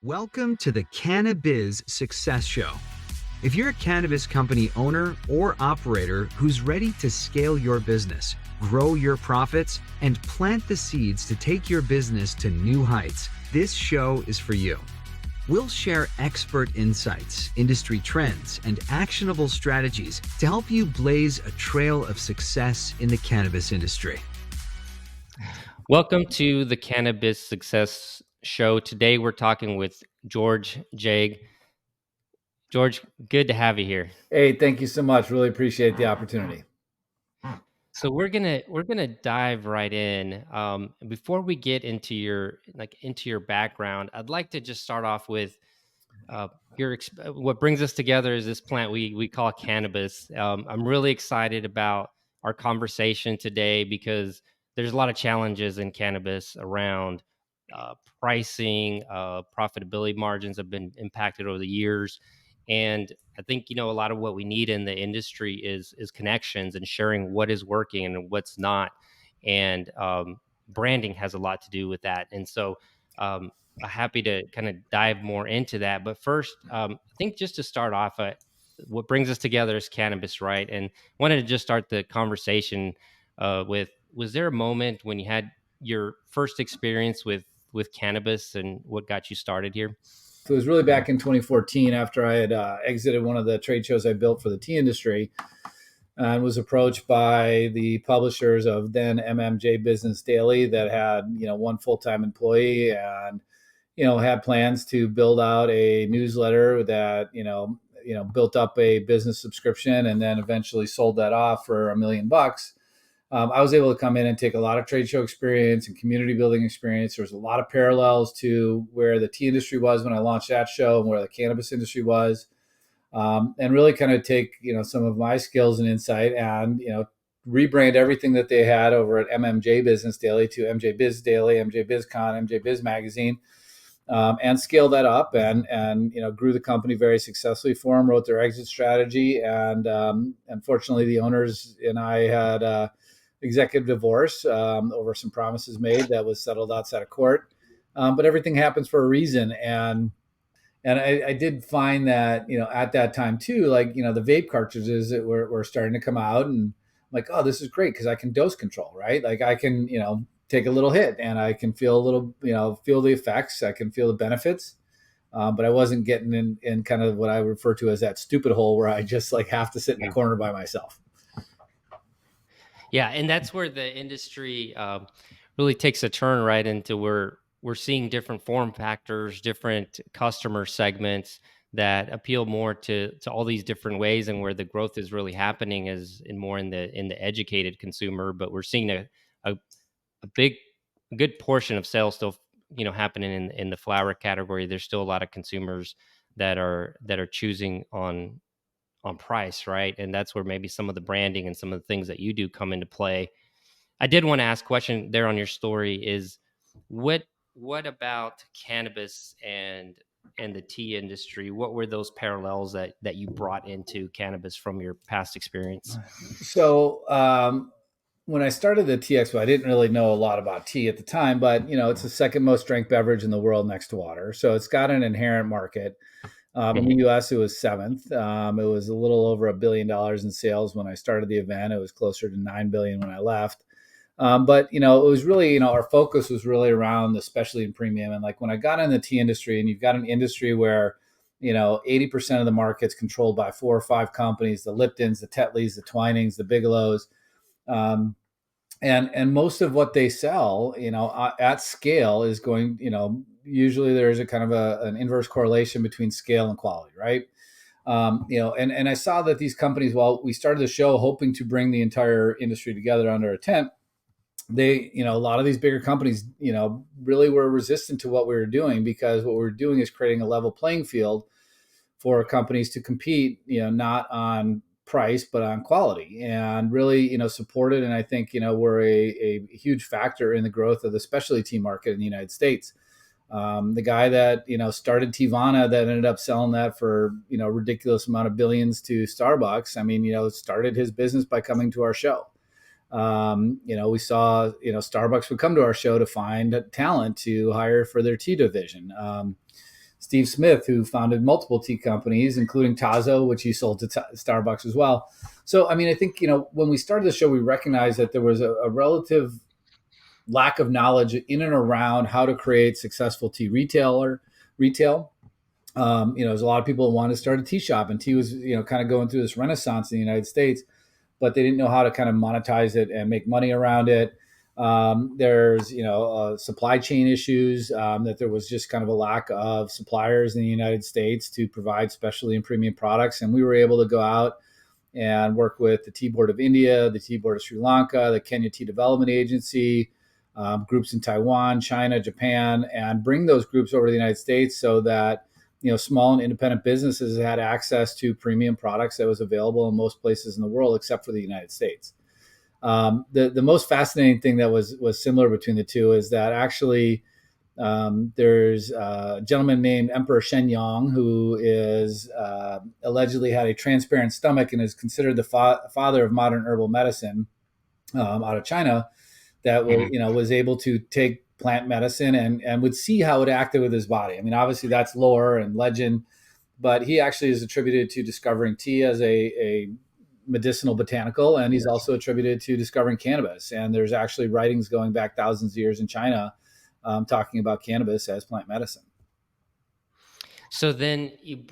Welcome to the CannaBiz Success Show. If you're a cannabis company owner or operator who's ready to scale your business, grow your profits, and plant the seeds to take your business to new heights, this show is for you. We'll share expert insights, industry trends, and actionable strategies to help you blaze a trail of success in the cannabis industry. Welcome to the CannaBiz Success Show. Today we're talking with George Jage. George, good to have you here. Hey, thank you so much. Really appreciate the opportunity. So we're gonna dive right in. Before we get into your background, I'd like to just start off with what brings us together is this plant we call cannabis. I'm really excited about our conversation today because there's a lot of challenges in cannabis around pricing, profitability margins have been impacted over the years, and I think a lot of what we need in the industry is connections and sharing what is working and what's not, and branding has a lot to do with that, and so. Happy to kind of dive more into that. But first, I think just to start off, what brings us together is cannabis, right? And wanted to just start the conversation with: was there a moment when you had your first experience with cannabis, and what got you started here? So it was really back in 2014 after I had exited one of the trade shows I built for the tea industry, and was approached by the publishers of then MMJ Business Daily that had one full-time employee and had plans to build out a newsletter that built up a business subscription and then eventually sold that off for $1 million. I was able to come in and take a lot of trade show experience and community building experience. There was a lot of parallels to where the tea industry was when I launched that show and where the cannabis industry was, and really kind of take some of my skills and insight and rebrand everything that they had over at MMJ Business Daily to MJ Biz Daily, MJ BizCon, MJ Biz Magazine. And scaled that up and grew the company very successfully for them, wrote their exit strategy. And unfortunately, the owners and I had executive divorce over some promises made that was settled outside of court. But everything happens for a reason. And I did find that, at that time too, like, the vape cartridges that were starting to come out, and I'm like, oh, this is great because I can dose control, right? Like I can, take a little hit and I can feel a little, feel the effects. I can feel the benefits. But I wasn't getting in kind of what I refer to as that stupid hole where I just like have to sit in the corner by myself. Yeah. And that's where the industry really takes a turn right into where we're seeing different form factors, different customer segments that appeal more to all these different ways, and where the growth is really happening is in the educated consumer. But we're seeing a good portion of sales still happening in the flower category. There's still a lot of consumers that are choosing on price, right? And that's where maybe some of the branding and some of the things that you do come into play. I did want to ask a question there on your story is what about cannabis and the tea industry? What were those parallels that you brought into cannabis from your past experience? So when I started the Tea Expo, I didn't really know a lot about tea at the time, but it's the second most drank beverage in the world next to water. So it's got an inherent market. In the US, it was seventh. It was a little over $1 billion in sales when I started the event. It was closer to $9 billion when I left. But it was really, our focus was really around the specialty and premium. And like when I got in the tea industry, and you've got an industry where 80% of the market's controlled by 4 or 5 companies: the Liptons, the Tetleys, the Twinings, the Bigelows. And most of what they sell, at scale is going, usually there's a kind of an inverse correlation between scale and quality, right? And I saw that these companies, while we started the show hoping to bring the entire industry together under a tent, they, a lot of these bigger companies, really were resistant to what we were doing, because what we're doing is creating a level playing field for companies to compete, not on price, but on quality, and really, supported. And I think, we're a huge factor in the growth of the specialty tea market in the United States. The guy that, started Teavana, that ended up selling that for, ridiculous amount of billions to Starbucks. I mean, started his business by coming to our show. We saw, Starbucks would come to our show to find talent to hire for their tea division. Steve Smith, who founded multiple tea companies, including Tazo, which he sold to Starbucks as well. So, I mean, I think, when we started the show, we recognized that there was a relative lack of knowledge in and around how to create successful tea retail. There's a lot of people who wanted to start a tea shop, and tea was, kind of going through this renaissance in the United States, but they didn't know how to kind of monetize it and make money around it. There's, supply chain issues, that there was just kind of a lack of suppliers in the United States to provide specialty and premium products. And we were able to go out and work with the Tea Board of India, the Tea Board of Sri Lanka, the Kenya Tea Development Agency, groups in Taiwan, China, Japan, and bring those groups over to the United States so that, small and independent businesses had access to premium products that was available in most places in the world, except for the United States. The most fascinating thing that was similar between the two is that actually there's a gentleman named Emperor Shenyang who is allegedly had a transparent stomach and is considered the father of modern herbal medicine out of China, that was able to take plant medicine and would see how it acted with his body. I mean, obviously that's lore and legend, but he actually is attributed to discovering tea as a medicinal botanical, and he's also attributed to discovering cannabis. And there's actually writings going back thousands of years in China talking about cannabis as plant medicine. So then you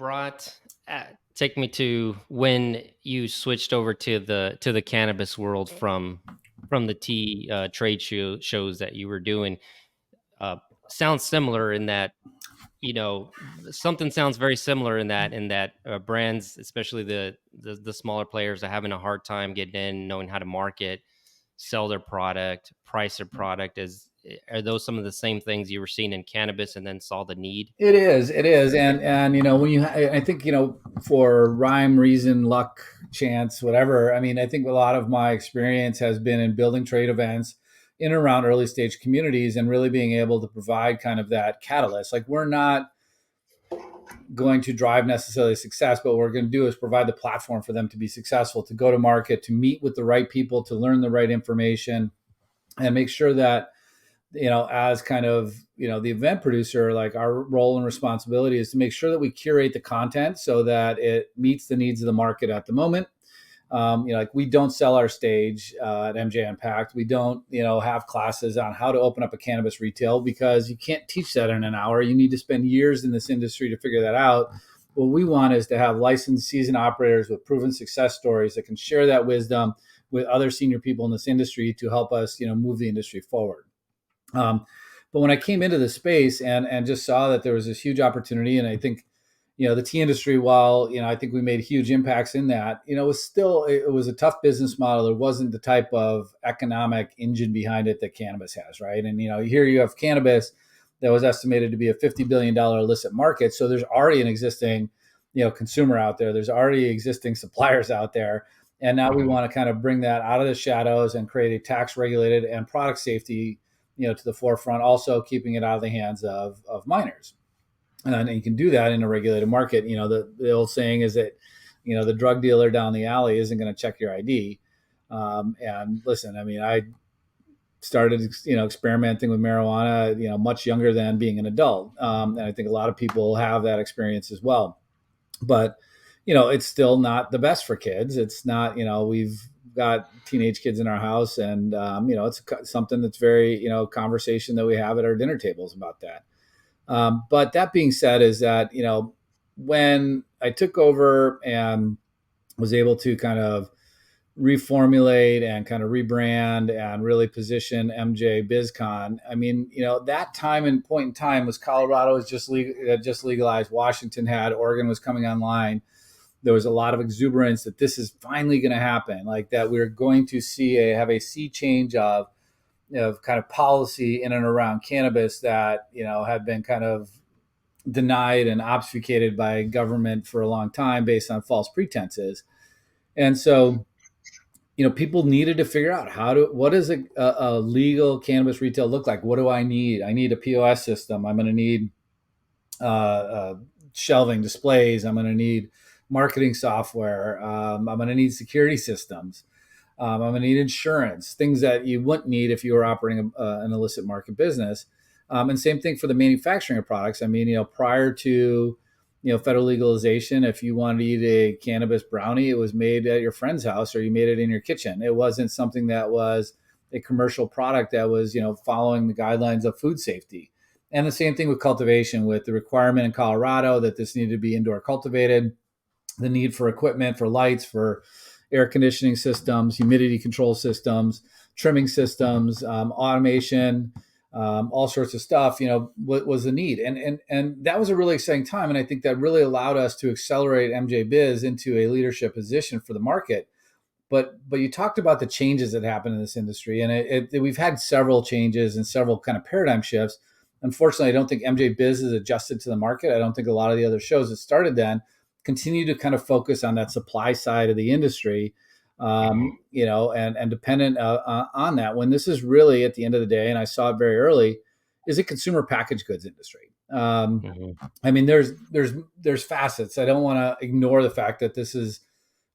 take me to when you switched over to the cannabis world from the tea trade shows that you were doing. Sounds similar in that, something sounds very similar in that brands, especially the smaller players, are having a hard time getting in, knowing how to market, sell their product, price their product. Are those some of the same things you were seeing in cannabis and then saw the need? It is. And when I think, for rhyme, reason, luck, chance, whatever, I mean, I think a lot of my experience has been in building trade events in and around early stage communities and really being able to provide kind of that catalyst. Like, we're not going to drive necessarily success, but what we're going to do is provide the platform for them to be successful, to go to market, to meet with the right people, to learn the right information, and make sure that, as kind of, the event producer, like, our role and responsibility is to make sure that we curate the content so that it meets the needs of the market at the moment. Like, we don't sell our stage at MJ Unpacked. We don't, have classes on how to open up a cannabis retail, because you can't teach that in an hour. You need to spend years in this industry to figure that out. What we want is to have licensed, seasoned operators with proven success stories that can share that wisdom with other senior people in this industry to help us, move the industry forward. But when I came into the space and just saw that there was this huge opportunity, and I think, the tea industry, while, I think we made huge impacts in that, it was a tough business model. There wasn't the type of economic engine behind it that cannabis has, right? And, here you have cannabis that was estimated to be a $50 billion illicit market. So there's already an existing, consumer out there. There's already existing suppliers out there. And now we want to kind of bring that out of the shadows and create a tax regulated and product safety, to the forefront, also keeping it out of the hands of minors. And you can do that in a regulated market. The old saying is that, the drug dealer down the alley isn't going to check your ID. And listen, I mean, I started, experimenting with marijuana, much younger than being an adult. And I think a lot of people have that experience as well. But, it's still not the best for kids. It's not, we've got teenage kids in our house, and, it's something that's very, conversation that we have at our dinner tables about that. But that being said, is that, when I took over and was able to kind of reformulate and kind of rebrand and really position MJ BizCon, I mean, that time and point in time was Colorado was just legalized. Washington had, Oregon was coming online. There was a lot of exuberance that this is finally going to happen, like that we're going to have a sea change of kind of policy in and around cannabis that, had been kind of denied and obfuscated by government for a long time based on false pretenses. And so, people needed to figure out what does a legal cannabis retail look like? What do I need? I need a POS system. I'm going to need shelving, displays. I'm going to need marketing software. I'm going to need security systems. I'm going to need insurance, things that you wouldn't need if you were operating an illicit market business. And same thing for the manufacturing of products. I mean, prior to federal legalization, if you wanted to eat a cannabis brownie, it was made at your friend's house or you made it in your kitchen. It wasn't something that was a commercial product that was, following the guidelines of food safety. And the same thing with cultivation, with the requirement in Colorado that this needed to be indoor cultivated, the need for equipment, for lights, for air conditioning systems, humidity control systems, trimming systems, automation, all sorts of stuff, what was the need. And that was a really exciting time. And I think that really allowed us to accelerate MJ Biz into a leadership position for the market. But you talked about the changes that happened in this industry, and we've had several changes and several kind of paradigm shifts. Unfortunately, I don't think MJ Biz is adjusted to the market. I don't think a lot of the other shows that started then continue to kind of focus on that supply side of the industry, and dependent on that. When this is really, at the end of the day, and I saw it very early, is a consumer packaged goods industry. I mean, there's facets. I don't want to ignore the fact that this is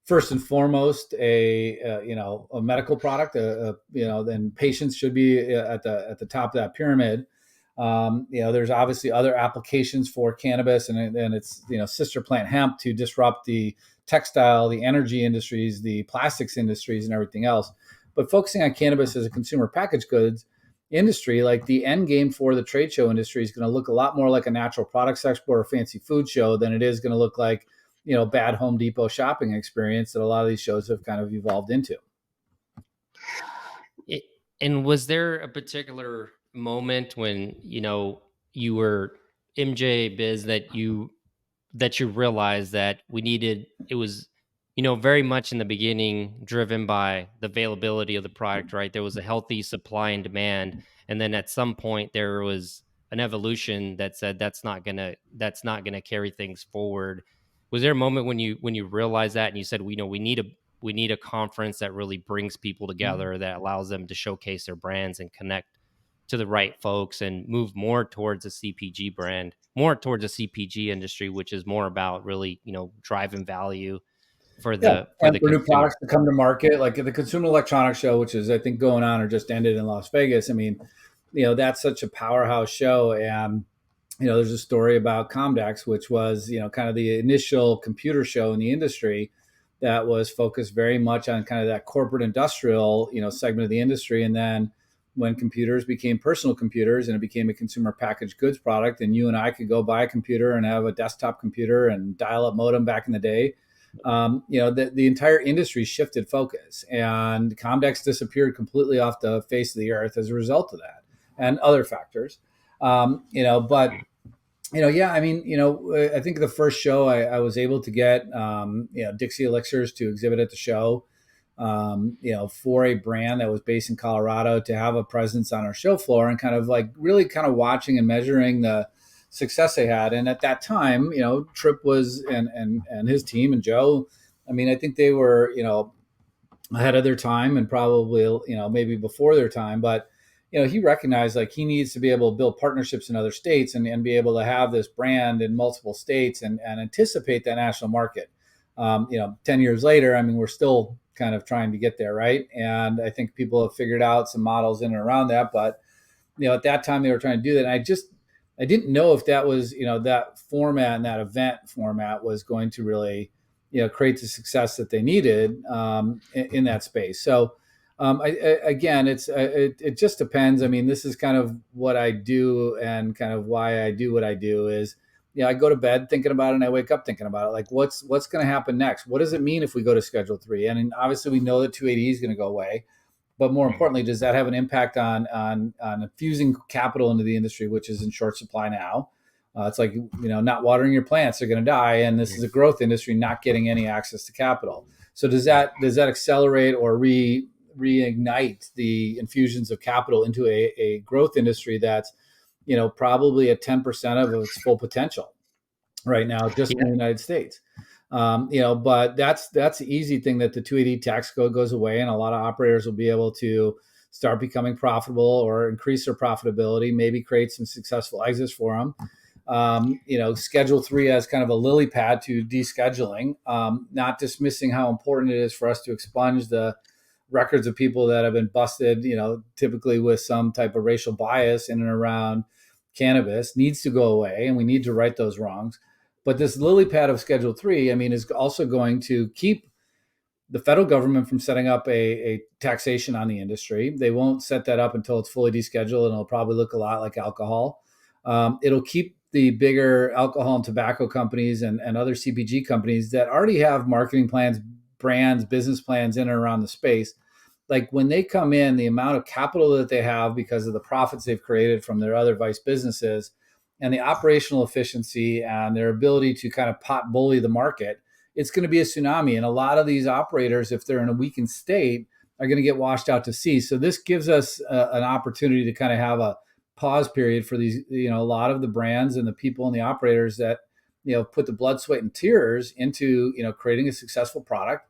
first and foremost a medical product. Then patients should be at the top of that pyramid. There's obviously other applications for cannabis and its sister plant hemp to disrupt the textile, the energy industries, the plastics industries, and everything else. But focusing on cannabis as a consumer packaged goods industry, like the end game for the trade show industry is going to look a lot more like a natural products expo or fancy food show than it is going to look like bad Home Depot shopping experience that a lot of these shows have kind of evolved into. And was there a particular moment when you were MJ Biz that you realized that it was very much in the beginning driven by the availability of the product, right? There was a healthy supply and demand, and then at some point there was an evolution that said that's not gonna carry things forward. Was there a moment when you realized that and you said, we need a conference that really brings people together, that allows them to showcase their brands and connect to the right folks and move more towards a CPG brand, more towards a CPG industry, which is more about really, driving value for the new products to come to market, like the Consumer Electronics Show, which is I think going on or just ended in Las Vegas. I mean, that's such a powerhouse show. And there's a story about Comdex, which was kind of the initial computer show in the industry that was focused very much on kind of that corporate industrial segment of the industry. And then when computers became personal computers and it became a consumer packaged goods product, and you and I could go buy a computer and have a desktop computer and dial-up modem back in the day, the entire industry shifted focus, and Comdex disappeared completely off the face of the earth as a result of that and other factors. I think the first show I was able to get, Dixie Elixirs to exhibit at the show, for a brand that was based in Colorado to have a presence on our show floor and kind of like really kind of watching and measuring the success they had. And at that time, Tripp was and his team and Joe, I mean, I think they were, ahead of their time and probably, maybe before their time, but he recognized like he needs to be able to build partnerships in other states and be able to have this brand in multiple states and anticipate that national market. 10 years later, I mean, we're still kind of trying to get there, right? And I think people have figured out some models in and around that. But, at that time they were trying to do that. And I didn't know if that was, that format and that event format was going to really, create the success that they needed in that space. So, it just depends. I mean, this is kind of what I do and kind of why I do what I do is, I go to bed thinking about it and I wake up thinking about it. Like what's going to happen next? What does it mean if we go to Schedule 3? And obviously we know that 280 is going to go away, but more importantly, does that have an impact on infusing capital into the industry, which is in short supply now? It's like, not watering your plants, they're going to die. And this is a growth industry, not getting any access to capital. So does that accelerate or reignite the infusions of capital into a growth industry that's, probably at 10% of its full potential right now, just in the United States. But that's the easy thing, that the 280 tax code goes away and a lot of operators will be able to start becoming profitable or increase their profitability, maybe create some successful exits for them. Schedule 3 as kind of a lily pad to descheduling, not dismissing how important it is for us to expunge the records of people that have been busted, typically with some type of racial bias in and around cannabis needs to go away, and we need to right those wrongs. But this lily pad of Schedule 3, I mean, is also going to keep the federal government from setting up a taxation on the industry. They won't set that up until it's fully descheduled, and it'll probably look a lot like alcohol. It'll keep the bigger alcohol and tobacco companies and other CPG companies that already have marketing plans, brands, business plans in and around the space. Like when they come in, the amount of capital that they have because of the profits they've created from their other vice businesses and the operational efficiency and their ability to kind of pot bully the market, it's going to be a tsunami. And a lot of these operators, if they're in a weakened state, are going to get washed out to sea. So this gives us an opportunity to kind of have a pause period for these, a lot of the brands and the people and the operators that, put the blood, sweat, and tears into, creating a successful product,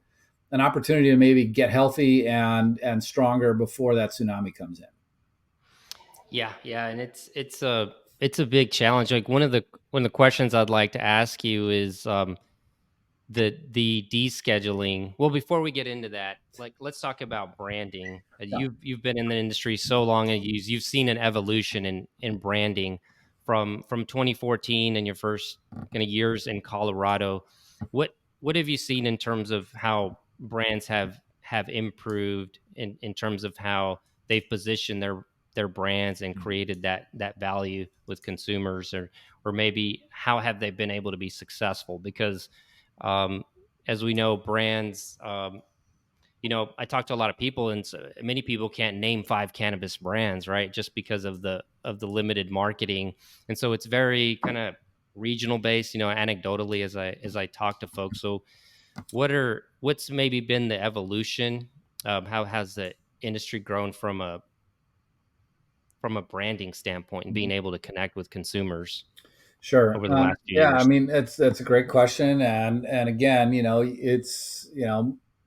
an opportunity to maybe get healthy and stronger before that tsunami comes in. Yeah. And it's a big challenge. Like one of the questions I'd like to ask you is the descheduling. Well, before we get into that, like let's talk about branding. You've been in the industry so long, and you've seen an evolution in branding from 2014 and your first kind of years in Colorado. What have you seen in terms of how brands have improved in terms of how they've positioned their brands and created that value with consumers, or maybe how have they been able to be successful? Because as we know, brands, I talk to a lot of people, and so many people can't name 5 cannabis brands, right? Just because of the limited marketing. And so it's very kind of regional based, anecdotally as I talk to folks. So what's maybe been the evolution? How has the industry grown from a branding standpoint and being able to connect with consumers? Sure. Over the last few Yeah, I years? mean, that's a great question. And again, it's,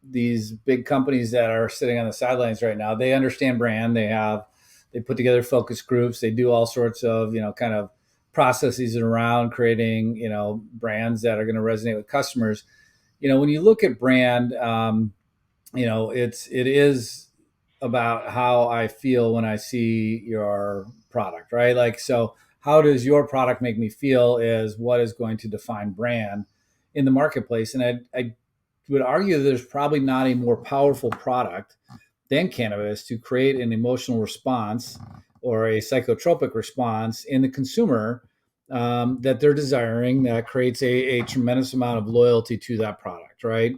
these big companies that are sitting on the sidelines right now, they understand brand. They put together focus groups. They do all sorts of, kind of processes around creating, brands that are going to resonate with customers. When you look at brand, it is about how I feel when I see your product, right? Like, so how does your product make me feel is what is going to define brand in the marketplace. And I would argue that there's probably not a more powerful product than cannabis to create an emotional response or a psychotropic response in the consumer that they're desiring, that creates a tremendous amount of loyalty to that product, right?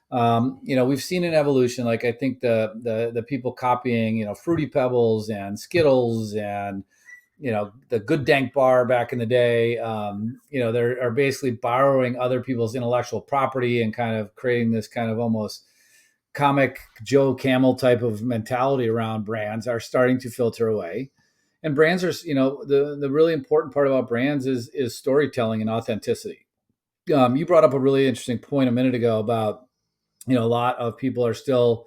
We've seen an evolution. Like I think the people copying, Fruity Pebbles and Skittles and, the Good Dank bar back in the day, they are basically borrowing other people's intellectual property and kind of creating this kind of almost comic Joe Camel type of mentality around brands are starting to filter away. And brands are, the really important part about brands is storytelling and authenticity. You brought up a really interesting point a minute ago about, a lot of people are still,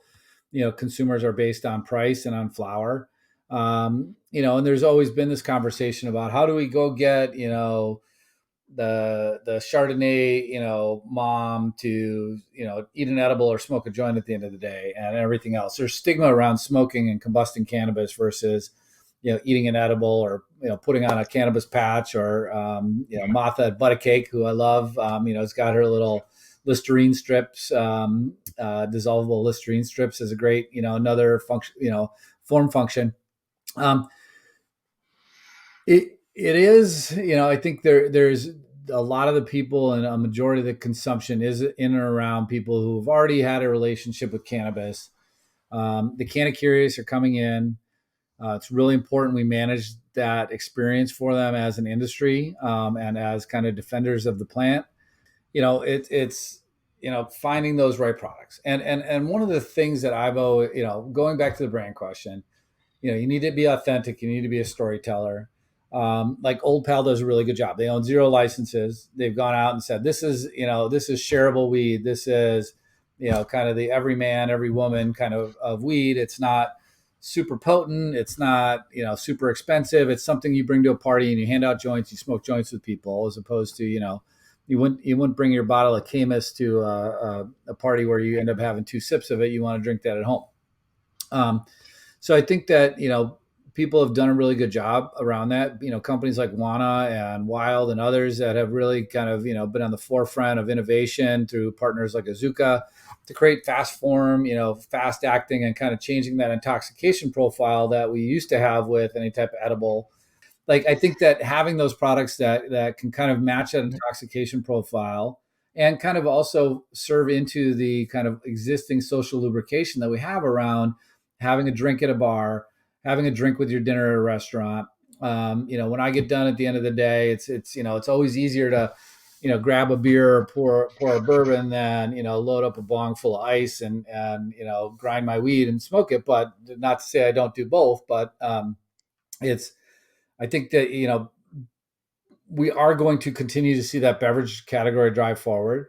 consumers are based on price and on flower. And there's always been this conversation about how do we go get, the Chardonnay, mom to, eat an edible or smoke a joint at the end of the day and everything else. There's stigma around smoking and combusting cannabis versus, eating an edible or, putting on a cannabis patch or, Martha at Butter Cake, who I love, has got her little Listerine strips, dissolvable Listerine strips is a great, another function, form function. It is, I think there's a lot of the people and a majority of the consumption is in and around people who've already had a relationship with cannabis. The Canna Curious are coming in. It's really important we manage that experience for them as an industry and as kind of defenders of the plant. It's finding those right products. And one of the things that I've always, going back to the brand question, you need to be authentic. You need to be a storyteller. Like Old Pal does a really good job. They own 0 licenses. They've gone out and said, this is shareable weed. This is, kind of the every man, every woman kind of weed. It's not super potent. It's not, super expensive. It's something you bring to a party and you hand out joints, you smoke joints with people, as opposed to, you wouldn't bring your bottle of Camus to a party where you end up having 2 sips of it. You want to drink that at home. So I think that, people have done a really good job around that. Companies like Wana and Wild and others that have really kind of, been on the forefront of innovation through partners like Azuka to create fast form, fast acting, and kind of changing that intoxication profile that we used to have with any type of edible. Like, I think that having those products that can kind of match that intoxication profile and kind of also serve into the kind of existing social lubrication that we have around having a drink at a bar, having a drink with your dinner at a restaurant. When I get done at the end of the day, it's always easier to, grab a beer or pour a bourbon than, load up a bong full of ice and grind my weed and smoke it. But not to say I don't do both, but it's I think that, we are going to continue to see that beverage category drive forward.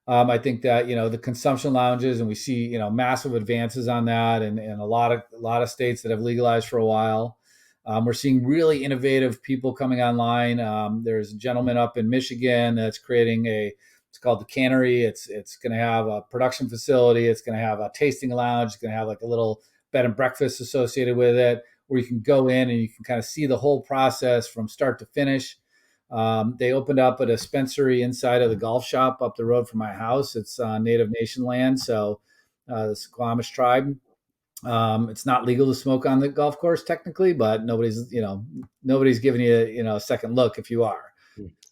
I think that, the consumption lounges, and we see, massive advances on that, and a lot of states that have legalized for a while. We're seeing really innovative people coming online. There's a gentleman up in Michigan that's creating it's called the Cannery. It's going to have a production facility. It's going to have a tasting lounge. It's going to have like a little bed and breakfast associated with it, where you can go in and you can kind of see the whole process from start to finish. They opened up a dispensary inside of the golf shop up the road from my house. It's Native Nation land, so the Squamish tribe. It's not legal to smoke on the golf course technically, but nobody's giving you, a second look if you are.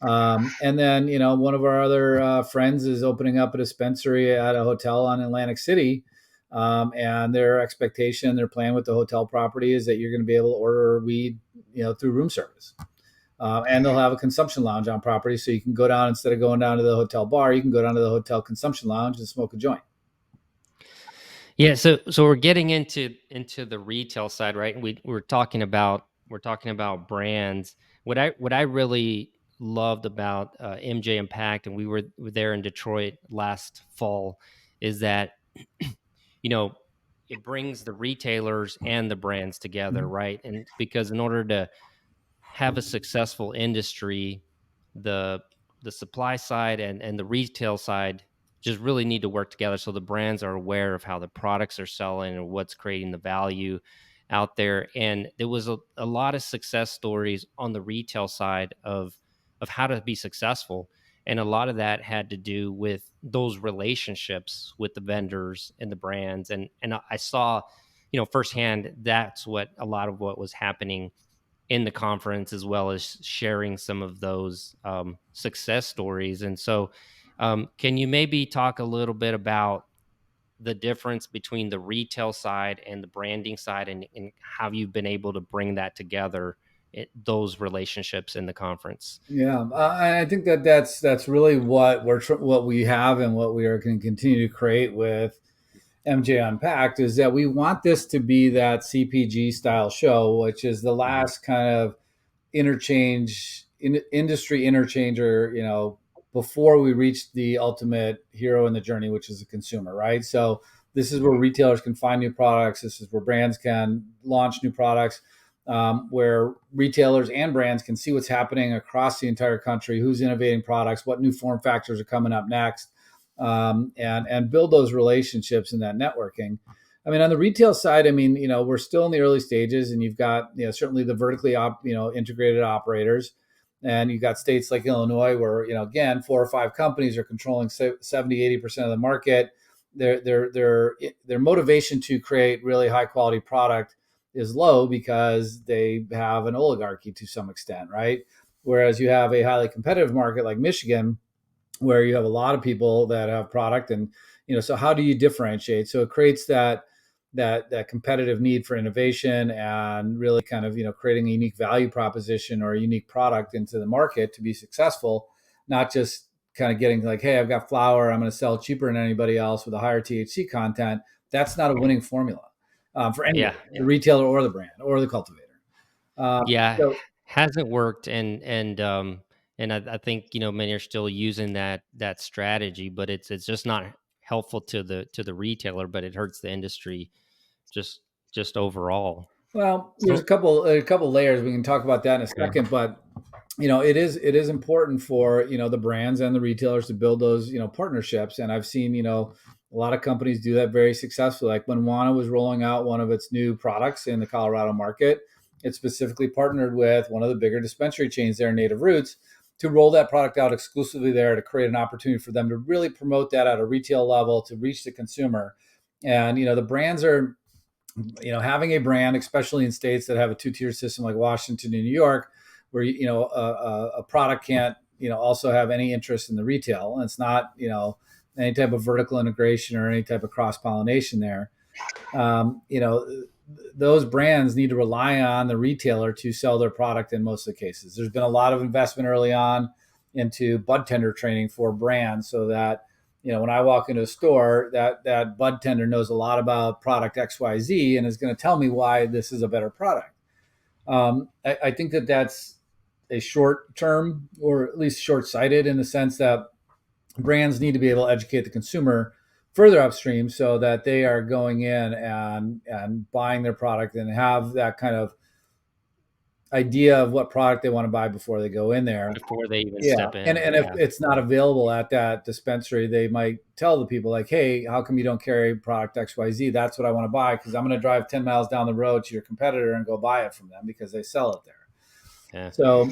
And then, one of our other friends is opening up a dispensary at a hotel on Atlantic City. And their expectation, their plan with the hotel property is that you're going to be able to order weed, through room service. And they'll have a consumption lounge on property. So you can go down, instead of going down to the hotel bar, you can go down to the hotel consumption lounge and smoke a joint. Yeah, so we're getting into the retail side, right? And we're talking about brands. What I really loved about MJ Unpacked, and we were there in Detroit last fall, is that it brings the retailers and the brands together, right? And because in order to have a successful industry, the supply side and the retail side just really need to work together, so the brands are aware of how the products are selling and what's creating the value out there. And there was a lot of success stories on the retail side of how to be successful, and a lot of that had to do with those relationships with the vendors and the brands. And I saw, firsthand, that's what a lot of what was happening in the conference, as well as sharing some of those success stories. And so, can you maybe talk a little bit about the difference between the retail side and the branding side, and how you've been able to bring that together, those relationships in the conference? Yeah, I think that's really what what we have and what we are going to continue to create with MJ Unpacked, is that we want this to be that CPG style show, which is the last kind of industry interchanger, before we reach the ultimate hero in the journey, which is the consumer, right? So this is where retailers can find new products. This is where brands can launch new products, where retailers and brands can see what's happening across the entire country, who's innovating products, what new form factors are coming up next, and build those relationships and that networking. I mean, on the retail side, we're still in the early stages, and you've got, certainly the vertically integrated operators, and you've got states like Illinois where, again, 4 or 5 companies are controlling 70-80% of the market. Their motivation to create really high quality product is low because they have an oligarchy to some extent, right? Whereas you have a highly competitive market like Michigan, where you have a lot of people that have product, and so how do you differentiate? So it creates that competitive need for innovation, and really kind of creating a unique value proposition or a unique product into the market to be successful, not just kind of getting like, hey, I've got flower, I'm going to sell cheaper than anybody else with a higher THC content. That's not a winning formula for any the retailer or the brand or the cultivator. Hasn't worked, and I think many are still using that strategy, but it's just not helpful to the retailer, but it hurts the industry just overall. Well, there's a couple layers. We can talk about that in a second, but it is important for the brands and the retailers to build those partnerships, and I've seen a lot of companies do that very successfully. Like when Wana was rolling out one of its new products in the Colorado market, it specifically partnered with one of the bigger dispensary chains there, Native Roots, to roll that product out exclusively there to create an opportunity for them to really promote that at a retail level to reach the consumer. And, the brands are, having a brand, especially in states that have a two-tier system like Washington and New York, where, a product can't, also have any interest in the retail. And it's not, any type of vertical integration or any type of cross-pollination there. Those brands need to rely on the retailer to sell their product in most of the cases. There's been a lot of investment early on into bud tender training for brands so that, when I walk into a store, that bud tender knows a lot about product XYZ and is going to tell me why this is a better product. I think that that's a short term, or at least short-sighted, in the sense that brands need to be able to educate the consumer further upstream so that they are going in and buying their product and have that kind of idea of what product they want to buy before they go in there. Before they even step in. And if it's not available at that dispensary, they might tell the people like, hey, how come you don't carry product XYZ? That's what I want to buy, because I'm going to drive 10 miles down the road to your competitor and go buy it from them because they sell it there. Yeah. So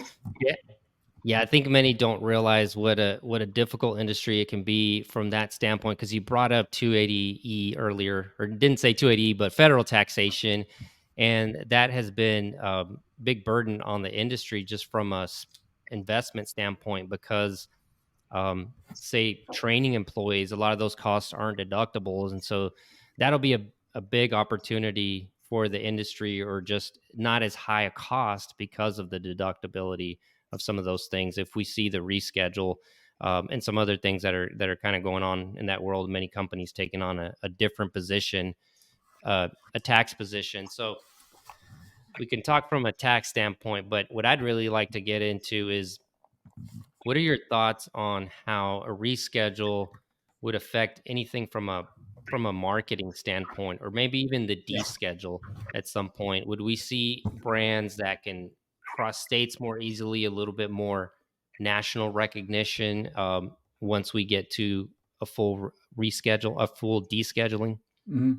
yeah, I think many don't realize what a difficult industry it can be from that standpoint, because you brought up 280E earlier, or didn't say 280E, but federal taxation, and that has been a big burden on the industry just from a investment standpoint, because say training employees, a lot of those costs aren't deductibles, and so that'll be a big opportunity for the industry, or just not as high a cost because of the deductibility of some of those things. If we see the reschedule and some other things that are kind of going on in that world, many companies taking on a different position, a tax position. So we can talk from a tax standpoint, but what I'd really like to get into is, what are your thoughts on how a reschedule would affect anything from a marketing standpoint, or maybe even the deschedule at some point? Would we see brands that can cross states more easily, a little bit more national recognition once we get to a full reschedule, a full descheduling? mm-hmm.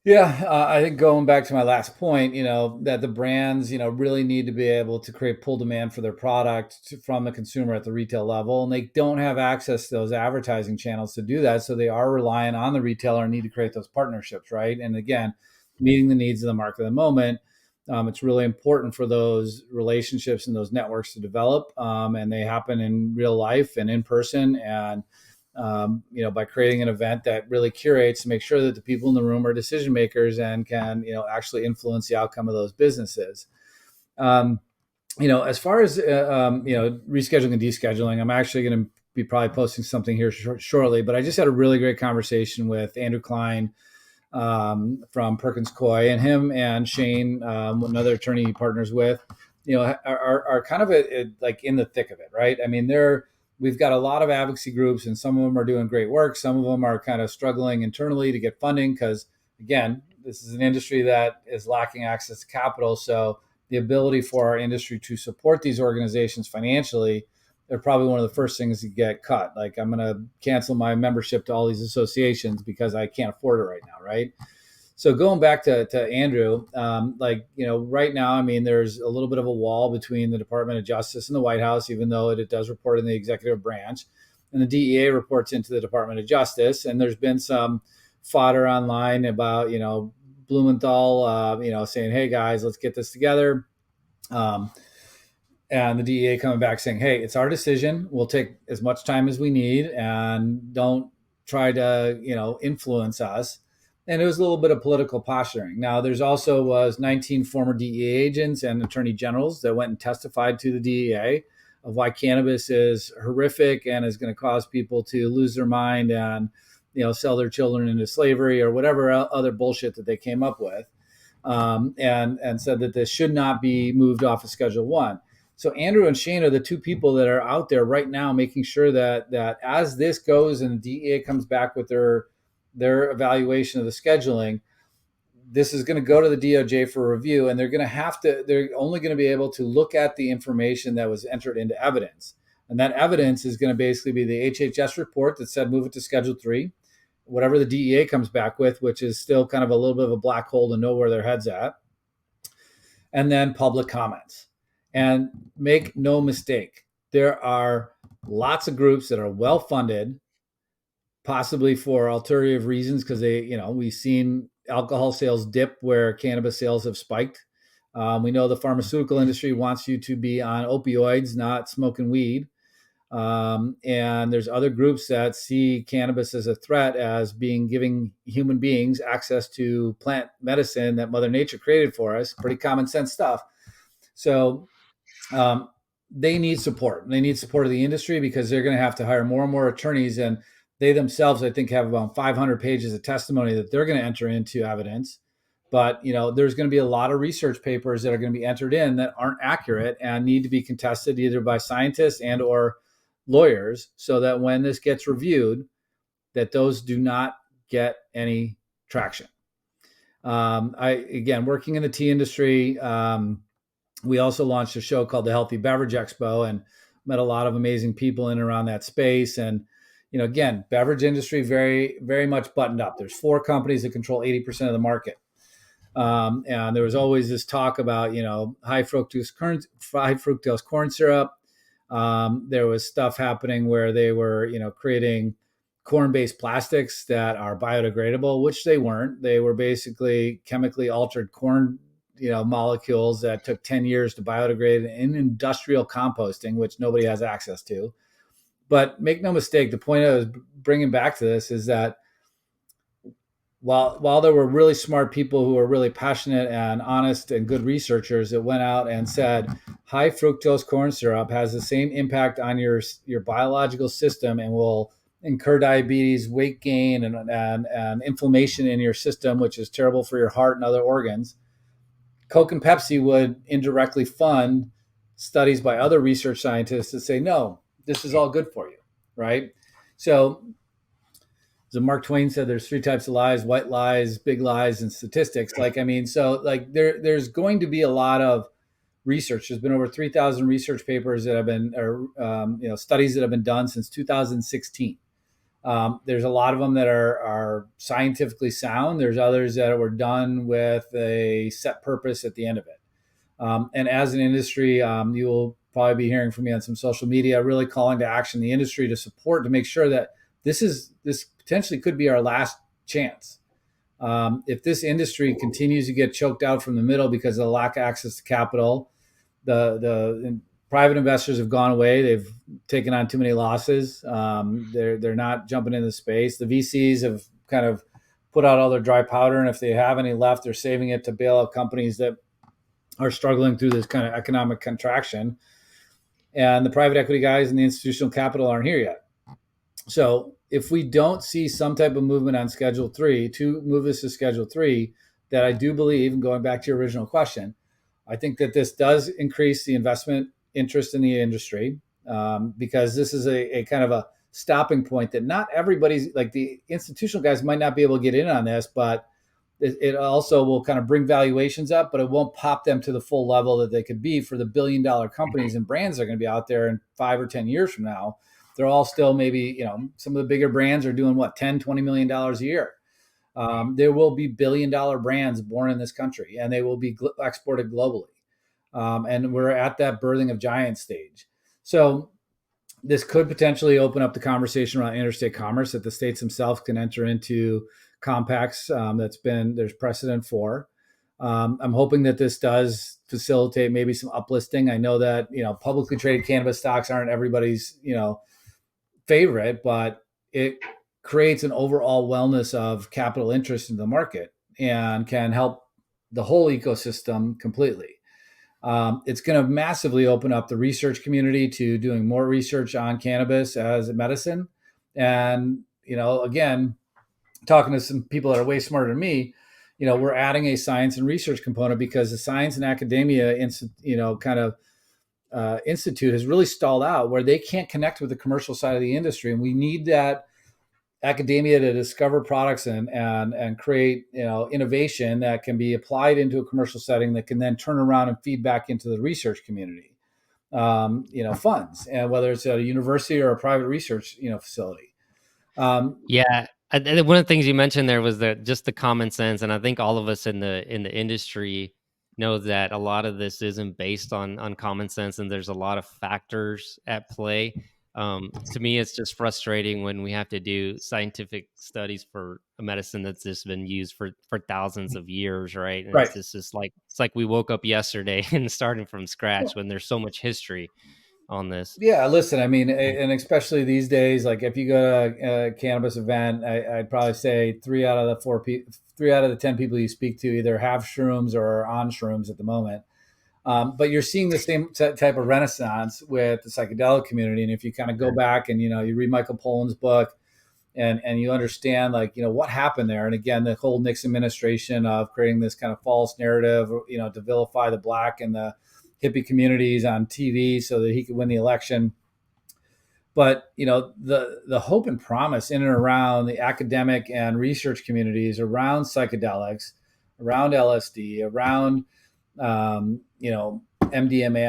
Yeah, I think going back to my last point, that the brands, really need to be able to create pull demand for their product from the consumer at the retail level. And they don't have access to those advertising channels to do that. So they are relying on the retailer and need to create those partnerships, right? And again, meeting the needs of the market at the moment. It's really important for those relationships and those networks to develop. And they happen in real life and in person. And by creating an event that really curates to make sure that the people in the room are decision makers and can, actually influence the outcome of those businesses. As far as, rescheduling and descheduling, I'm actually going to be probably posting something here shortly, but I just had a really great conversation with Andrew Klein from Perkins Coie, and him and Shane, another attorney he partners with, are kind of like in the thick of it, right? I mean, we've got a lot of advocacy groups, and some of them are doing great work. Some of them are kind of struggling internally to get funding because, again, this is an industry that is lacking access to capital. So the ability for our industry to support these organizations financially, they're probably one of the first things to get cut. Like, I'm going to cancel my membership to all these associations because I can't afford it right now, right? So going back to Andrew, right now, I mean, there's a little bit of a wall between the Department of Justice and the White House, even though it does report in the executive branch, and the DEA reports into the Department of Justice. And there's been some fodder online about, Blumenthal, saying, hey guys, let's get this together. And the DEA coming back saying, hey, it's our decision. We'll take as much time as we need, and don't try to, influence us. And it was a little bit of political posturing. Now, there's also was 19 former DEA agents and attorney generals that went and testified to the DEA of why cannabis is horrific and is going to cause people to lose their mind and, sell their children into slavery or whatever other bullshit that they came up with, and said that this should not be moved off of Schedule 1. So Andrew and Shane are the two people that are out there right now making sure that as this goes and the DEA comes back with their evaluation of the scheduling, this is going to go to the DOJ for review, and they're only going to be able to look at the information that was entered into evidence. And that evidence is going to basically be the HHS report that said move it to Schedule 3, whatever the DEA comes back with, which is still kind of a little bit of a black hole to know where their head's at. and then public comments. And make no mistake, there are lots of groups that are well funded, possibly for alternative reasons, because we've seen alcohol sales dip where cannabis sales have spiked. We know the pharmaceutical industry wants you to be on opioids, not smoking weed. And there's other groups that see cannabis as a threat, as giving human beings access to plant medicine that Mother Nature created for us. Pretty common sense stuff. So they need support. They need support of the industry, because they're going to have to hire more and more attorneys. And they themselves, I think, have about 500 pages of testimony that they're going to enter into evidence. But there's going to be a lot of research papers that are going to be entered in that aren't accurate and need to be contested either by scientists and or lawyers, so that when this gets reviewed, that those do not get any traction. Again, working in the tea industry, we also launched a show called the Healthy Beverage Expo, and met a lot of amazing people in and around that space. And again, beverage industry very, very much buttoned up. There's 4 companies that control 80% of the market. And there was always this talk about high fructose corn syrup. There was stuff happening where they were creating corn-based plastics that are biodegradable, which they weren't. They were basically chemically altered corn molecules that took 10 years to biodegrade in industrial composting, which nobody has access to. But make no mistake, the point I was bringing back to this is that while there were really smart people who were really passionate and honest and good researchers that went out and said high fructose corn syrup has the same impact on your biological system and will incur diabetes, weight gain, and inflammation in your system, which is terrible for your heart and other organs, Coke and Pepsi would indirectly fund studies by other research scientists that say, no, this is all good for you, right? So Mark Twain said there's 3 types of lies: white lies, big lies, and statistics. There's going to be a lot of research. There's been over 3,000 research papers that have been, studies that have been done since 2016. There's a lot of them that are scientifically sound. There's others that were done with a set purpose at the end of it. And as an industry, you will probably be hearing from me on some social media, really calling to action the industry to support, to make sure that this potentially could be our last chance. If this industry continues to get choked out from the middle because of the lack of access to capital, the private investors have gone away. They've taken on too many losses. They're not jumping into the space. The VCs have kind of put out all their dry powder, and if they have any left, they're saving it to bail out companies that are struggling through this kind of economic contraction. And the private equity guys and the institutional capital aren't here yet. So if we don't see some type of movement on Schedule 3 to move this to Schedule 3, that I do believe, and going back to your original question, I think that this does increase the investment interest in the industry, because this is a kind of a stopping point that not everybody's, like the institutional guys might not be able to get in on this, but it also will kind of bring valuations up, but it won't pop them to the full level that they could be for the billion-dollar companies and brands that are going to be out there in 5 or 10 years from now. They're all still maybe, some of the bigger brands are doing what, $10, $20 million a year. There will be billion-dollar brands born in this country, and they will be exported globally. And we're at that birthing of giants stage. So this could potentially open up the conversation around interstate commerce, that the states themselves can enter into compacts there's precedent for. I'm hoping that this does facilitate maybe some uplisting. I know that, publicly traded cannabis stocks aren't everybody's, favorite, but it creates an overall wellness of capital interest in the market and can help the whole ecosystem completely. It's going to massively open up the research community to doing more research on cannabis as a medicine. And, again, talking to some people that are way smarter than me, we're adding a science and research component, because the science and academia, institute has really stalled out, where they can't connect with the commercial side of the industry. And we need that academia to discover products and create, innovation that can be applied into a commercial setting that can then turn around and feed back into the research community, funds, and whether it's at a university or a private research, facility. Yeah. One of the things you mentioned there was just the common sense. And I think all of us in the industry, know that a lot of this isn't based on common sense, and there's a lot of factors at play. To me, it's just frustrating when we have to do scientific studies for a medicine that's just been used for thousands of years, right? And Right. it's just like we woke up yesterday and starting from scratch when there's so much history on this. Yeah, listen, I mean, and especially these days, like if you go to a cannabis event, I'd probably say 3 out of the 10 people you speak to either have shrooms or are on shrooms at the moment. But you're seeing the same type of renaissance with the psychedelic community. And if you kind of go back and, you read Michael Pollan's book and you understand like, what happened there. And again, the whole Nixon administration of creating this kind of false narrative, to vilify the black and the hippie communities on TV so that he could win the election. But the hope and promise in and around the academic and research communities around psychedelics, around LSD, around MDMA. I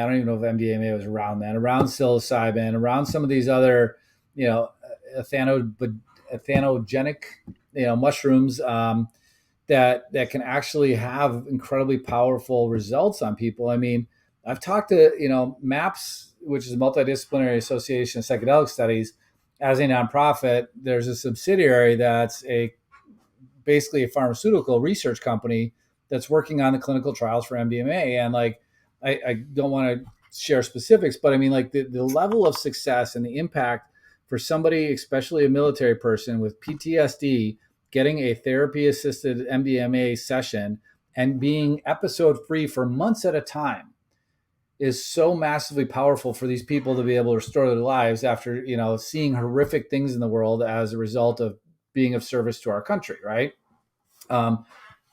don't even know if MDMA was around then. Around psilocybin, around some of these other athanogenic mushrooms that can actually have incredibly powerful results on people. I mean, I've talked to MAPS, which is a multidisciplinary association of psychedelic studies, as a nonprofit. There's a subsidiary that's basically a pharmaceutical research company that's working on the clinical trials for MDMA. And like, I don't want to share specifics, but I mean, like the level of success and the impact for somebody, especially a military person with PTSD, getting a therapy assisted MDMA session and being episode free for months at a time is so massively powerful for these people to be able to restore their lives after, seeing horrific things in the world as a result of being of service to our country. Right.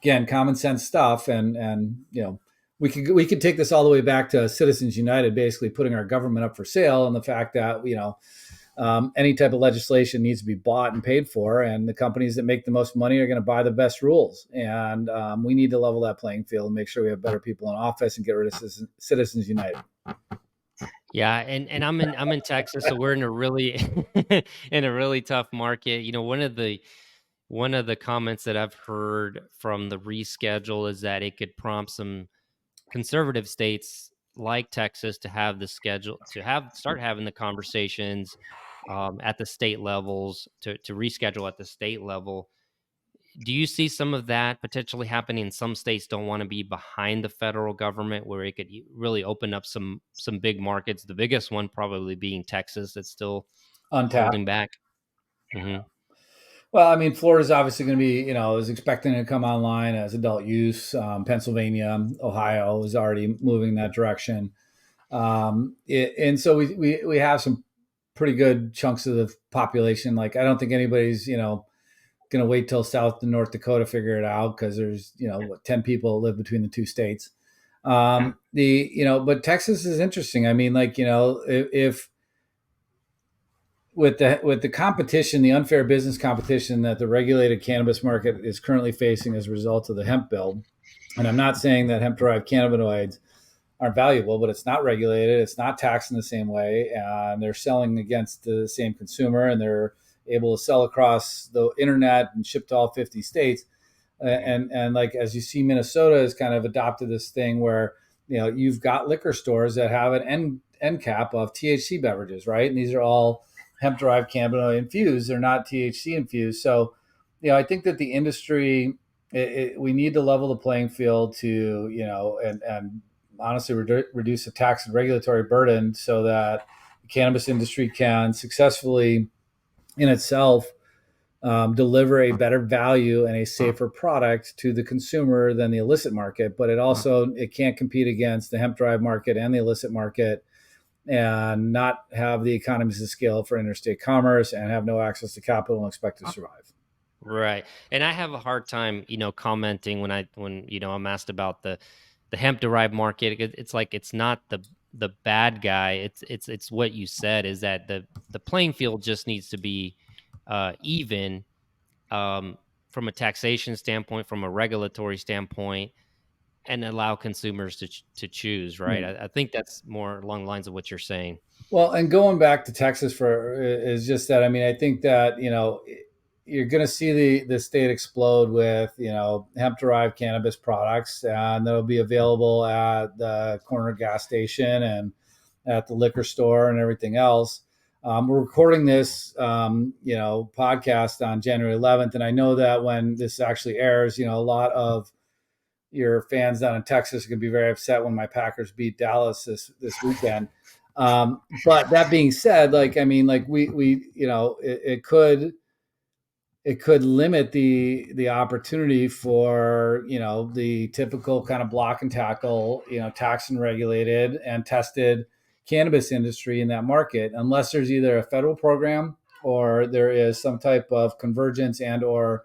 Again, common sense stuff. And we could take this all the way back to Citizens United, basically putting our government up for sale, and the fact that, any type of legislation needs to be bought and paid for, and the companies that make the most money are going to buy the best rules. And we need to level that playing field and make sure we have better people in office and get rid of Citizens United. Yeah, and I'm in Texas, so we're in a really in a really tough market. One of the comments that I've heard from the reschedule is that it could prompt some conservative states like Texas to have the schedule to start having the conversations at the state levels to reschedule at the state level. Do you see some of that potentially happening? Some states don't want to be behind the federal government, where it could really open up some big markets. The biggest one probably being Texas, that's still Untapped. holding back. Mm-hmm. Well, I mean, Florida's obviously going to be, is expecting to come online as adult use. Pennsylvania, Ohio is already moving in that direction. And so we have some pretty good chunks of the population. Like, I don't think anybody's, going to wait till South and North Dakota figure it out, because there's, 10 people live between the two states. But Texas is interesting. I mean, like, if with the competition, the unfair business competition that the regulated cannabis market is currently facing as a result of the hemp bill, and I'm not saying that hemp-derived cannabinoids aren't valuable, but it's not regulated, it's not taxed in the same way, and they're selling against the same consumer, and they're able to sell across the internet and ship to all 50 states. And like, as you see, Minnesota has kind of adopted this thing where, you've got liquor stores that have an end cap of THC beverages, right? And these are all hemp-derived cannabinoid infused. They're not THC infused. So, I think that the industry, we need to level the playing field to, and honestly reduce the tax and regulatory burden so that the cannabis industry can successfully in itself deliver a better value and a safer product to the consumer than the illicit market. But it can't compete against the hemp drive market and the illicit market, and not have the economies of scale for interstate commerce, and have no access to capital and expect to survive. Right. And I have a hard time, commenting when I'm asked about the hemp derived market. It's like, it's not the bad guy. It's what you said, is that the playing field just needs to be even, from a taxation standpoint, from a regulatory standpoint, and allow consumers to choose. Right. I think that's more along the lines of what you're saying. Well, and going back to Texas is just that, I mean, I think that, you're going to see the state explode with, hemp derived cannabis products, and they'll be available at the corner gas station and at the liquor store and everything else. We're recording this, podcast on January 11th. And I know that when this actually airs, a lot of your fans down in Texas are going to be very upset when my Packers beat Dallas this weekend. But that being said, it could limit the opportunity for, the typical kind of block and tackle, tax and regulated and tested cannabis industry in that market, unless there's either a federal program or there is some type of convergence and or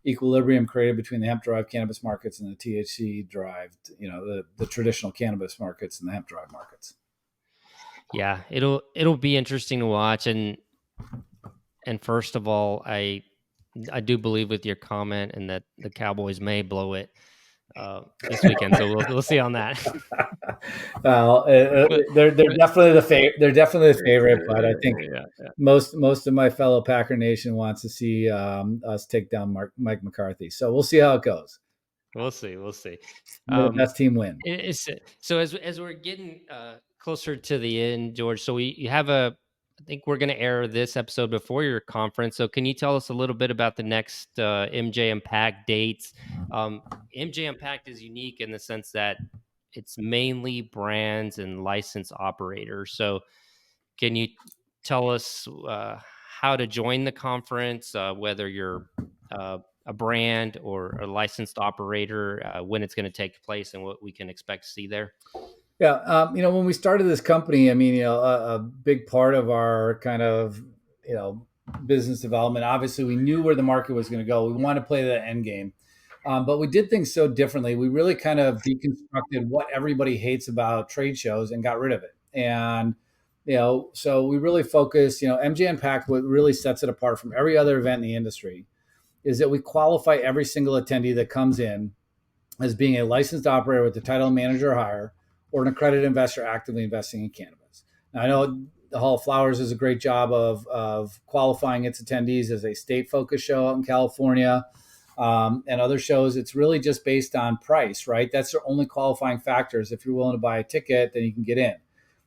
equilibrium created between the hemp-derived cannabis markets and the THC-derived, the traditional cannabis markets and the hemp-derived markets. Yeah, it'll be interesting to watch. And first of all, I do believe with your comment and that the Cowboys may blow it this weekend. So we'll see on that. Well, they're definitely the favorite, but I think most of my fellow Packer Nation wants to see us take down Mike McCarthy. So we'll see how it goes. We'll see. The best team win. So as we're getting closer to the end, George, so you have I think we're going to air this episode before your conference. So can you tell us a little bit about the next MJ Unpacked dates? MJ Unpacked is unique in the sense that it's mainly brands and licensed operators. So can you tell us how to join the conference, whether you're a brand or a licensed operator, when it's going to take place and what we can expect to see there? Yeah. When we started this company, a big part of our kind of, business development, obviously we knew where the market was going to go. We wanted to play the end game. But we did things so differently. We really kind of deconstructed what everybody hates about trade shows and got rid of it. And, so we really focused, MJ Unpacked, what really sets it apart from every other event in the industry is that we qualify every single attendee that comes in as being a licensed operator with the title of manager or higher, or an accredited investor actively investing in cannabis. Now, I know the Hall of Flowers does a great job of qualifying its attendees as a state-focused show out in California, and other shows. It's really just based on price, right? That's their only qualifying factors. If you're willing to buy a ticket, then you can get in.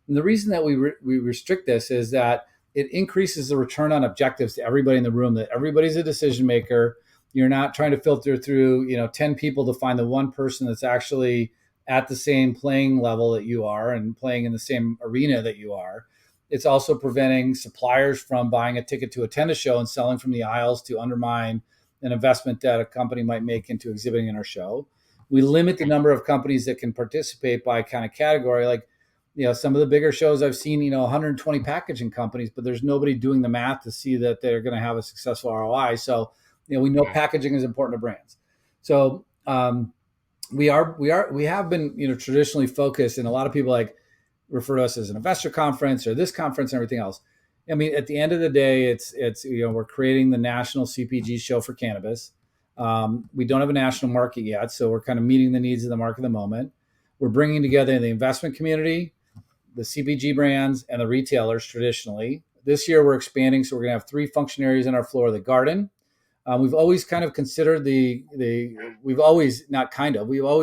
And the reason that we restrict this is that it increases the return on objectives to everybody in the room, that everybody's a decision maker. You're not trying to filter through, 10 people to find the one person that's actually at the same playing level that you are and playing in the same arena that you are. It's also preventing suppliers from buying a ticket to attend a show and selling from the aisles to undermine an investment that a company might make into exhibiting in our show. We limit the number of companies that can participate by kind of category. Like, some of the bigger shows I've seen, 120 packaging companies, but there's nobody doing the math to see that they're going to have a successful ROI. So, we know packaging is important to brands. So, we have been, traditionally focused, and a lot of people refer to us as an investor conference or this conference and everything else. At the end of the day, it's we're creating the national CPG show for cannabis. We don't have a national market yet, so we're kind of meeting the needs of the market at the moment. We're bringing together the investment community, the CPG brands, and the retailers traditionally. This year, we're expanding, so we're going to have 3 function areas on our floor of the garden. We've always kind of considered we've always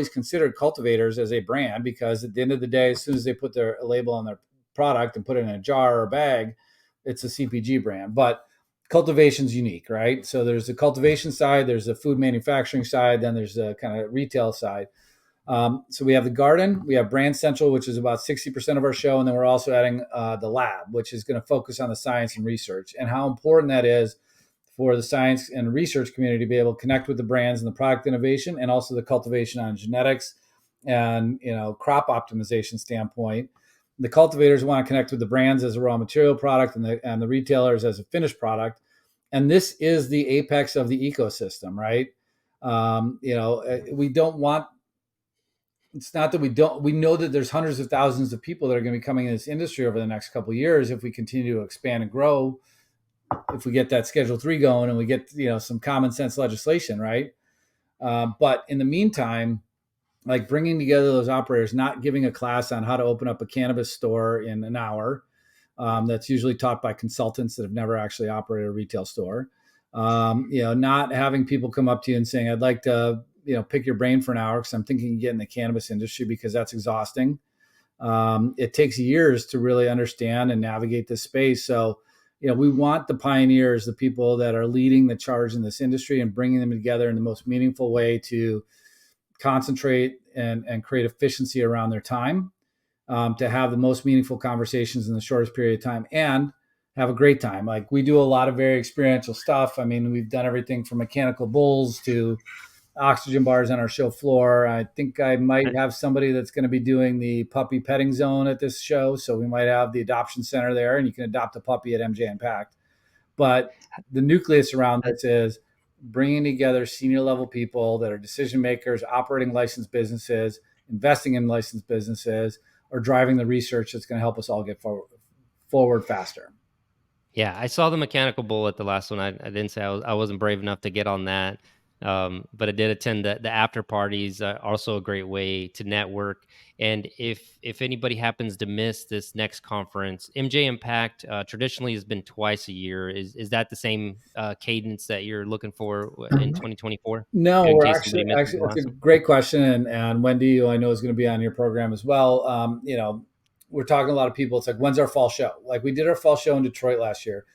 considered cultivators as a brand, because at the end of the day, as soon as they put their label on their product and put it in a jar or a bag, it's a CPG brand. But cultivation's unique, right? So there's the cultivation side, there's the food manufacturing side, then there's the kind of retail side. So we have the garden, we have Brand Central, which is about 60% of our show. And then we're also adding the lab, which is going to focus on the science and research and how important that is for the science and research community to be able to connect with the brands and the product innovation, and also the cultivation on genetics and, crop optimization standpoint. The cultivators want to connect with the brands as a raw material product and the retailers as a finished product. And this is the apex of the ecosystem, right? We don't want, it's not that we know that there's hundreds of thousands of people that are going to be coming in this industry over the next couple of years if we continue to expand and grow, if we get that Schedule 3 going and we get, some common sense legislation, right? But in the meantime, bringing together those operators, not giving a class on how to open up a cannabis store in an hour, that's usually taught by consultants that have never actually operated a retail store. Not having people come up to you and saying, I'd like to, pick your brain for an hour because I'm thinking of getting in the cannabis industry, because that's exhausting. It takes years to really understand and navigate this space. So, we want the pioneers, the people that are leading the charge in this industry, and bringing them together in the most meaningful way to concentrate and create efficiency around their time, to have the most meaningful conversations in the shortest period of time and have a great time. Like, we do a lot of very experiential stuff. I mean, we've done everything from mechanical bulls to oxygen bars on our show floor. I think I might have somebody that's going to be doing the puppy petting zone at this show. So we might have the adoption center there, and you can adopt a puppy at MJ Unpacked. But the nucleus around this is bringing together senior level people that are decision makers, operating licensed businesses, investing in licensed businesses, or driving the research that's going to help us all get forward faster. Yeah, I saw the mechanical bull at the last one. I didn't say I wasn't brave enough to get on that, but I did attend the after parties. Also a great way to network. And if anybody happens to miss this next conference, MJ Impact traditionally has been twice a year. Is that the same cadence that you're looking for in 2024? No, In we're case actually somebody misses the it's a last one. great question, and Wendy, who I know is going to be on your program as well. We're talking to a lot of people. It's like, when's our fall show? Like, we did our fall show in Detroit last year.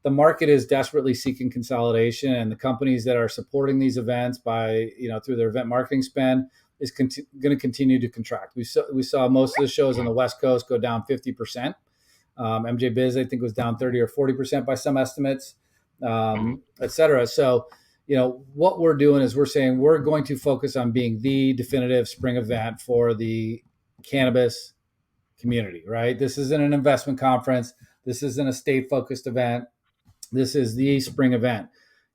The market is desperately seeking consolidation, and the companies that are supporting these events by through their event marketing spend is going to continue to contract. We saw most of the shows on the West Coast go down 50%. MJ Biz, I think, was down 30 or 40% by some estimates, et cetera. So, what we're doing is we're saying we're going to focus on being the definitive spring event for the cannabis community, right? This isn't an investment conference. This isn't a state-focused event. This is the spring event.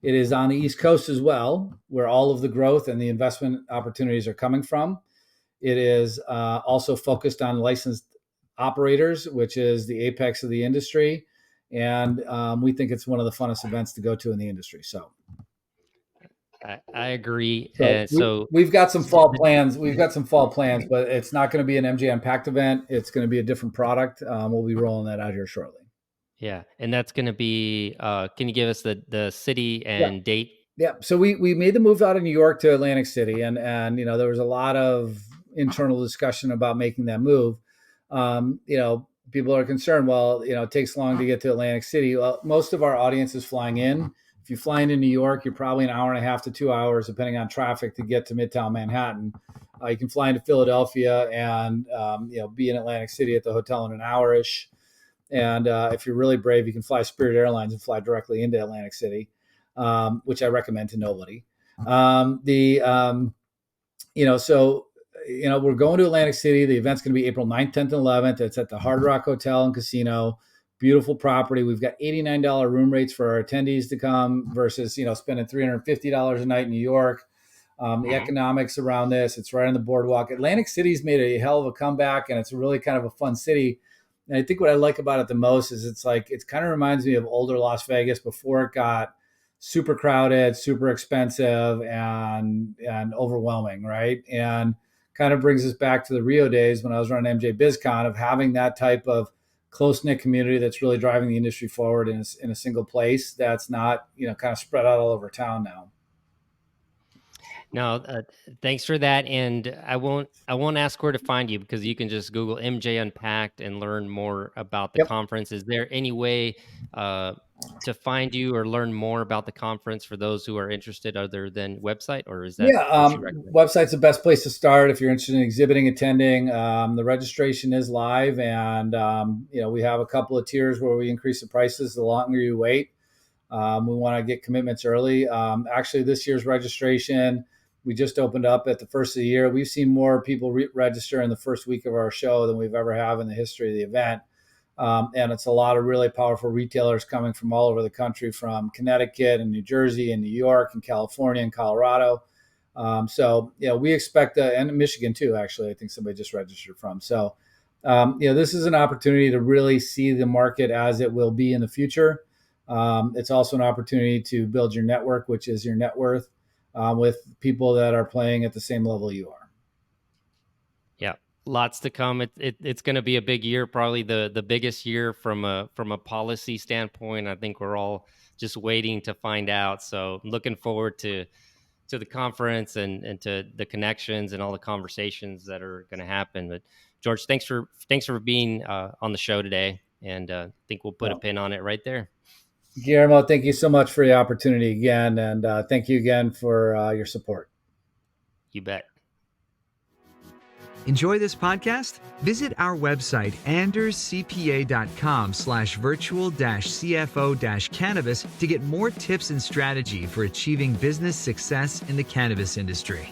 It is on the East Coast as well, where all of the growth and the investment opportunities are coming from. It is also focused on licensed operators, which is the apex of the industry. And we think it's one of the funnest events to go to in the industry. So I agree. We've got some fall plans. But it's not going to be an MJ Unpacked event. It's going to be a different product. We'll be rolling that out here shortly. Yeah, and that's going to be. Can you give us the city and date? Yeah. So we made the move out of New York to Atlantic City, and there was a lot of internal discussion about making that move. People are concerned. Well, it takes long to get to Atlantic City. Well, most of our audience is flying in. If you fly into New York, you're probably an hour and a half to 2 hours, depending on traffic, to get to Midtown Manhattan. You can fly into Philadelphia and be in Atlantic City at the hotel in an hour-ish. And if you're really brave, you can fly Spirit Airlines and fly directly into Atlantic City, which I recommend to nobody. We're going to Atlantic City. The event's going to be April 9th, 10th, and 11th. It's at the Hard Rock Hotel and Casino. Beautiful property. We've got $89 room rates for our attendees to come versus, spending $350 a night in New York. The economics around this, it's right on the boardwalk. Atlantic City's made a hell of a comeback, and it's really kind of a fun city. And I think what I like about it the most is it kind of reminds me of older Las Vegas before it got super crowded, super expensive, and overwhelming, right? And kind of brings us back to the Rio days when I was running MJ BizCon, of having that type of close-knit community that's really driving the industry forward in a single place that's not, kind of spread out all over town now. No, thanks for that. And I won't ask where to find you, because you can just Google MJ Unpacked and learn more about the conference. Is there any way to find you or learn more about the conference for those who are interested, other than website, or is that what you recommend? Website's the best place to start if you're interested in exhibiting, attending. The registration is live, and we have a couple of tiers where we increase the prices the longer you wait. We want to get commitments early. Actually, this year's registration, we just opened up at the first of the year. We've seen more people register in the first week of our show than we've ever have in the history of the event. And it's a lot of really powerful retailers coming from all over the country, from Connecticut and New Jersey and New York and California and Colorado. We expect, and Michigan too, actually, I think somebody just registered from. So, this is an opportunity to really see the market as it will be in the future. It's also an opportunity to build your network, which is your net worth, with people that are playing at the same level you are. Yeah. Lots to come. It's going to be a big year, probably the biggest year from a policy standpoint. I think we're all just waiting to find out. So looking forward to the conference and to the connections and all the conversations that are going to happen. But George, thanks for being on the show today, and I think we'll put a pin on it right there. Guillermo, thank you so much for the opportunity again, and thank you again for your support. You bet. Enjoy this podcast? Visit our website, anderscpa.com/virtual-CFO-cannabis to get more tips and strategy for achieving business success in the cannabis industry.